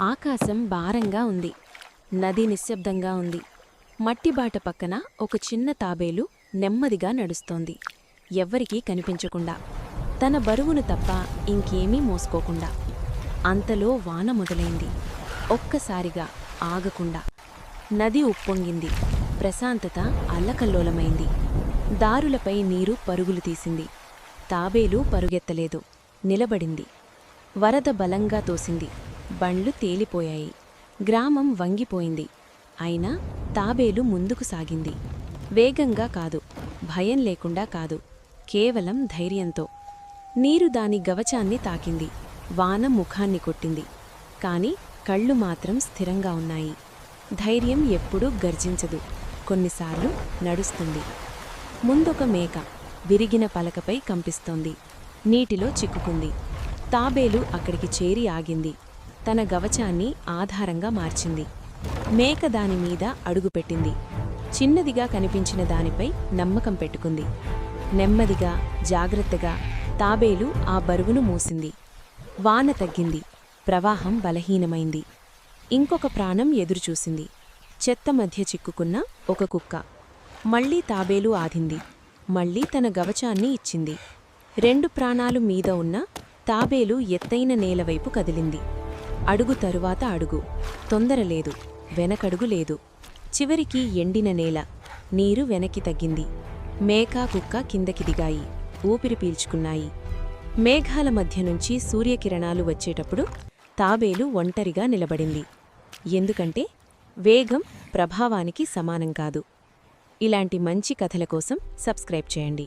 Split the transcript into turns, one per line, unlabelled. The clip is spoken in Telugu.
ఆకాశం భారంగా ఉంది. నది నిశ్శబ్దంగా ఉంది. మట్టిబాట పక్కన ఒక చిన్న తాబేలు నెమ్మదిగా నడుస్తోంది. ఎవ్వరికీ కనిపించకుండా, తన బరువును తప్ప ఇంకేమీ మోసుకోకుండా. అంతలో వాన మొదలైంది. ఒక్కసారిగా ఆగకుండా నది ఉప్పొంగింది. ప్రశాంతత అల్లకల్లోలమైంది. దారులపై నీరు పరుగులు తీసింది. తాబేలు పరుగెత్తలేదు, నిలబడింది. వరద బలంగా తోసింది. బండ్లు తేలిపోయాయి. గ్రామం వంగిపోయింది. అయినా తాబేలు ముందుకు సాగింది. వేగంగా కాదు, భయం లేకుండా కాదు, కేవలం ధైర్యంతో. నీరు దాని గవచాన్ని తాకింది. వాన ముఖాన్ని కొట్టింది. కాని కళ్ళు మాత్రం స్థిరంగా ఉన్నాయి. ధైర్యం ఎప్పుడూ గర్జించదు, కొన్నిసార్లు నడుస్తుంది. ముందొక మేక విరిగిన పలకపై కంపిస్తోంది. నీటిలో చిక్కుకుంది. తాబేలు అక్కడికి చేరి ఆగింది. తన గవచాన్ని ఆధారంగా మార్చింది. మేక దానిమీద అడుగుపెట్టింది. చిన్నదిగా కనిపించిన దానిపై నమ్మకం పెట్టుకుంది. నెమ్మదిగా, జాగ్రత్తగా తాబేలు ఆ బరువును మోసింది. వాన తగ్గింది. ప్రవాహం బలహీనమైంది. ఇంకొక ప్రాణం ఎదురుచూసింది. చెత్త మధ్య చిక్కుకున్న ఒక కుక్క. మళ్లీ తాబేలు ఆధింది. మళ్లీ తన గవచాన్ని ఇచ్చింది. 2 ప్రాణాలు మీద ఉన్న తాబేలు ఎత్తైన నేలవైపు కదిలింది. అడుగు తరువాత అడుగు. తొందరలేదు, వెనకడుగు లేదు. చివరికి ఎండిన నేల, నీరు వెనక్కి తగ్గింది. మేక, కుక్క కిందకి దిగాయి. ఊపిరి పీల్చుకున్నాయి. మేఘాల మధ్య నుంచి సూర్యకిరణాలు వచ్చేటప్పుడు తాబేలు ఒంటరిగా నిలబడింది. ఎందుకంటే వేగం ప్రభావానికి సమానం కాదు. ఇలాంటి మంచి కథల కోసం సబ్స్క్రైబ్ చేయండి.